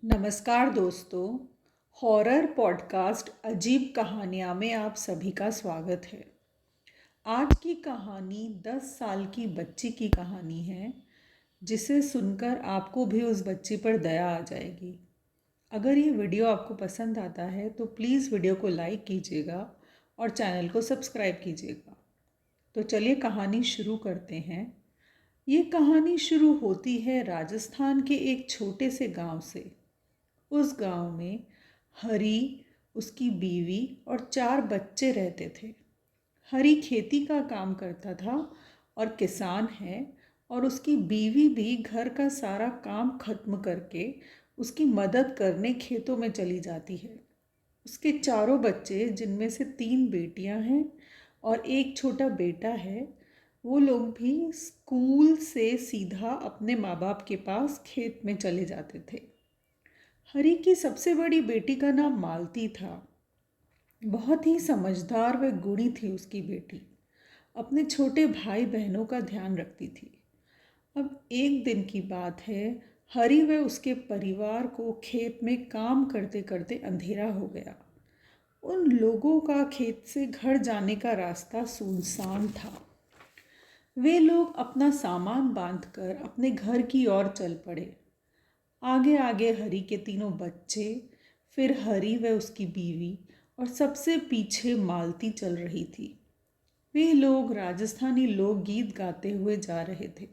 नमस्कार दोस्तों। Horror podcast अजीब कहानियाँ में आप सभी का स्वागत है। आज की कहानी 10 साल की बच्ची की कहानी है, जिसे सुनकर आपको भी उस बच्ची पर दया आ जाएगी। अगर ये वीडियो आपको पसंद आता है तो प्लीज़ वीडियो को लाइक कीजिएगा और चैनल को सब्सक्राइब कीजिएगा। तो चलिए कहानी शुरू करते हैं। ये कहानी शुरू होती है राजस्थान के एक छोटे से गांव से। उस गांव में हरी, उसकी बीवी और 4 बच्चे रहते थे। हरी खेती का काम करता था और किसान है, और उसकी बीवी भी घर का सारा काम खत्म करके उसकी मदद करने खेतों में चली जाती है। उसके चारों बच्चे, जिनमें से 3 बेटियां हैं और एक छोटा बेटा है, वो लोग भी स्कूल से सीधा अपने माँ बाप के पास खेत में चले जाते थे। हरी की सबसे बड़ी बेटी का नाम मालती था। बहुत ही समझदार व गुणी थी उसकी बेटी। अपने छोटे भाई बहनों का ध्यान रखती थी। अब एक दिन की बात है, हरी व उसके परिवार को खेत में काम करते करते अंधेरा हो गया। उन लोगों का खेत से घर जाने का रास्ता सुनसान था। वे लोग अपना सामान बांधकर अपने घर की ओर चल पड़े। आगे आगे हरी के तीनों बच्चे, फिर हरी व उसकी बीवी, और सबसे पीछे मालती चल रही थी। वे लोग राजस्थानी लोकगीत गाते हुए जा रहे थे।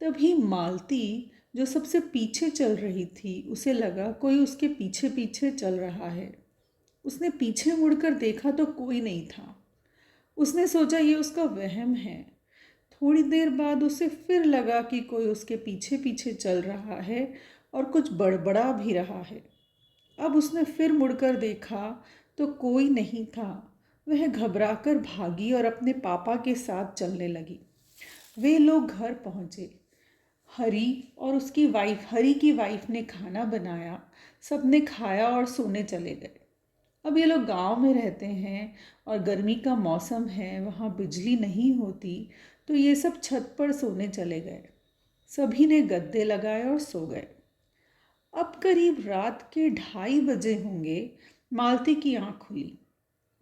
तभी मालती, जो सबसे पीछे चल रही थी, उसे लगा कोई उसके पीछे पीछे चल रहा है। उसने पीछे मुड़कर देखा तो कोई नहीं था। उसने सोचा ये उसका वहम है। थोड़ी देर बाद उसे फिर लगा कि कोई उसके पीछे पीछे चल रहा है और कुछ बड़बड़ा भी रहा है। अब उसने फिर मुड़कर देखा तो कोई नहीं था। वह घबराकर भागी और अपने पापा के साथ चलने लगी। वे लोग घर पहुँचे। हरी और उसकी वाइफ, हरी की वाइफ ने खाना बनाया। सबने खाया और सोने चले गए। अब ये लोग गांव में रहते हैं और गर्मी का मौसम है, वहाँ बिजली नहीं होती, तो ये सब छत पर सोने चले गए। सभी ने गद्दे लगाए और सो गए। अब करीब रात के 2:30 बजे होंगे। मालती की आंख खुली।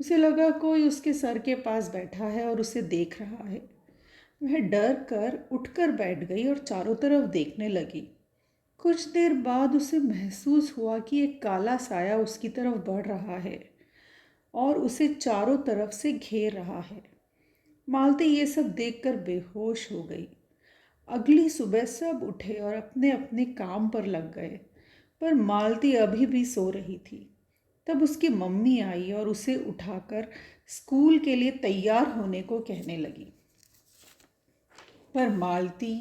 उसे लगा कोई उसके सर के पास बैठा है और उसे देख रहा है। वह डर कर उठकर बैठ गई और चारों तरफ देखने लगी। कुछ देर बाद उसे महसूस हुआ कि एक काला साया उसकी तरफ बढ़ रहा है और उसे चारों तरफ से घेर रहा है। मालती ये सब देखकर बेहोश हो गई। अगली सुबह सब उठे और अपने अपने काम पर लग गए, पर मालती अभी भी सो रही थी। तब उसकी मम्मी आई और उसे उठाकर स्कूल के लिए तैयार होने को कहने लगी। पर मालती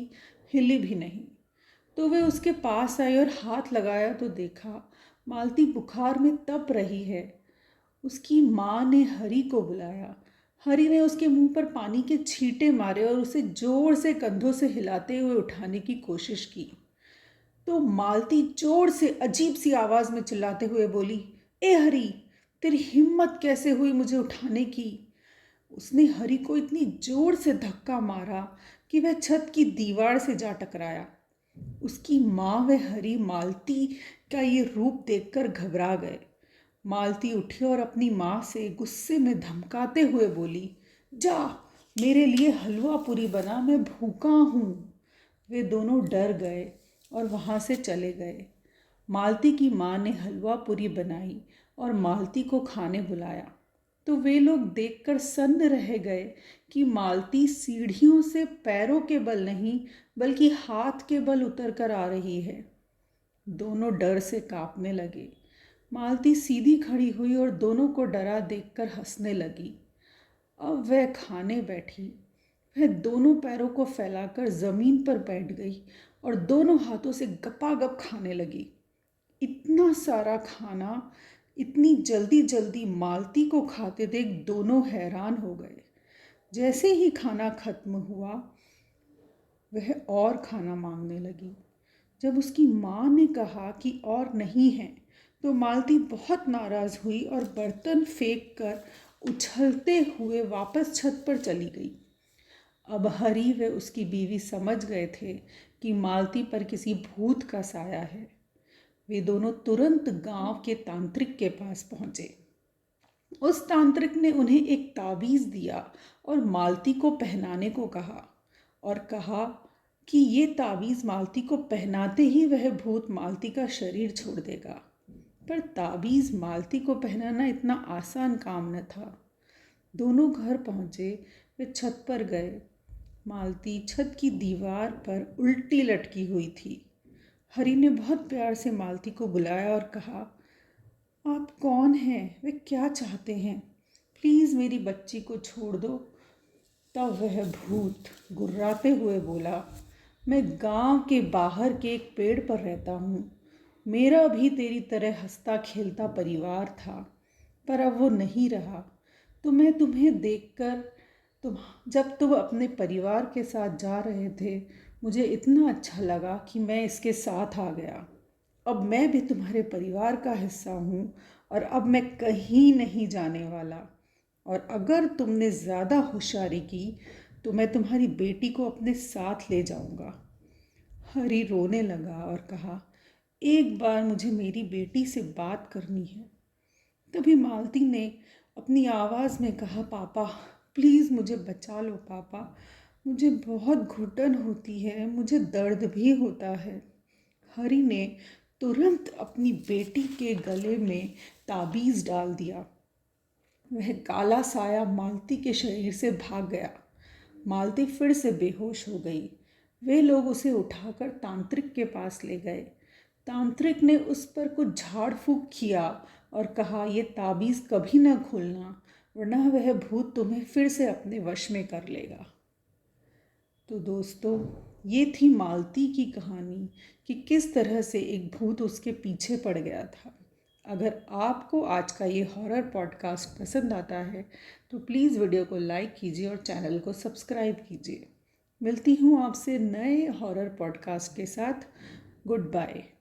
हिली भी नहीं। तो वे उसके पास आई और हाथ लगाया तो देखा मालती बुखार में तप रही है। उसकी माँ ने हरी को बुलाया। हरी ने उसके मुंह पर पानी के छींटे मारे और उसे जोर से कंधों से हिलाते हुए उठाने की कोशिश की। तो मालती जोर से अजीब सी आवाज़ में चिल्लाते हुए बोली, ए हरी, तेरी हिम्मत कैसे हुई मुझे उठाने की। उसने हरी को इतनी जोर से धक्का मारा कि वह छत की दीवार से जा टकराया। उसकी माँ व हरी मालती का ये रूप देखकर घबरा गए। मालती उठी और अपनी माँ से गुस्से में धमकाते हुए बोली, जा, मेरे लिए हलवा पूरी बना, मैं भूखा हूँ। वे दोनों डर गए और वहाँ से चले गए। मालती की माँ ने हलवा पूरी बनाई और मालती को खाने बुलाया, तो वे लोग देखकर सन्न रह गए कि मालती सीढ़ियों से पैरों के बल नहीं बल्कि हाथ के बल उतर कर आ रही है। दोनों डर से कांपने लगे। मालती सीधी खड़ी हुई और दोनों को डरा देखकर हंसने लगी। अब वह खाने बैठी। वह दोनों पैरों को फैलाकर ज़मीन पर बैठ गई और दोनों हाथों से गपागप खाने लगी। इतना सारा खाना इतनी जल्दी जल्दी मालती को खाते देख दोनों हैरान हो गए। जैसे ही खाना खत्म हुआ, वह और खाना मांगने लगी। जब उसकी माँ ने कहा कि और नहीं है, तो मालती बहुत नाराज़ हुई और बर्तन फेंक कर उछलते हुए वापस छत पर चली गई। अब हरी व उसकी बीवी समझ गए थे कि मालती पर किसी भूत का साया है। वे दोनों तुरंत गांव के तांत्रिक के पास पहुंचे। उस तांत्रिक ने उन्हें एक ताबीज़ दिया और मालती को पहनाने को कहा और कहा कि ये ताबीज़ मालती को पहनाते ही वह भूत मालती का शरीर छोड़ देगा। पर ताबीज़ मालती को पहनाना इतना आसान काम न था। दोनों घर पहुँचे, वे छत पर गए। मालती छत की दीवार पर उल्टी लटकी हुई थी। हरी ने बहुत प्यार से मालती को बुलाया और कहा, आप कौन हैं? वे क्या चाहते हैं? प्लीज़ मेरी बच्ची को छोड़ दो। तब वह भूत गुर्राते हुए बोला, मैं गांव के बाहर के एक पेड़ पर रहता हूँ। मेरा भी तेरी तरह हंसता खेलता परिवार था, पर अब वो नहीं रहा। तो मैं तुम्हें देखकर तुम जब तुम अपने परिवार के साथ जा रहे थे, मुझे इतना अच्छा लगा कि मैं इसके साथ आ गया। अब मैं भी तुम्हारे परिवार का हिस्सा हूँ और अब मैं कहीं नहीं जाने वाला। और अगर तुमने ज़्यादा होशियारी की तो मैं तुम्हारी बेटी को अपने साथ ले जाऊँगा। हरी रोने लगा और कहा, एक बार मुझे मेरी बेटी से बात करनी है। तभी मालती ने अपनी आवाज़ में कहा, पापा प्लीज़ मुझे बचा लो पापा, मुझे बहुत घुटन होती है, मुझे दर्द भी होता है। हरी ने तुरंत अपनी बेटी के गले में ताबीज़ डाल दिया। वह काला साया मालती के शरीर से भाग गया। मालती फिर से बेहोश हो गई। वे लोग उसे उठाकर तांत्रिक के पास ले गए। तांत्रिक ने उस पर कुछ झाड़ फूँक किया और कहा, ये ताबीज़ कभी ना खोलना, वरना वह भूत तुम्हें फिर से अपने वश में कर लेगा। तो दोस्तों, ये थी मालती की कहानी कि किस तरह से एक भूत उसके पीछे पड़ गया था। अगर आपको आज का ये हॉरर पॉडकास्ट पसंद आता है तो प्लीज़ वीडियो को लाइक कीजिए और चैनल को सब्सक्राइब कीजिए। मिलती हूँ आपसे नए हॉरर पॉडकास्ट के साथ। Good bye.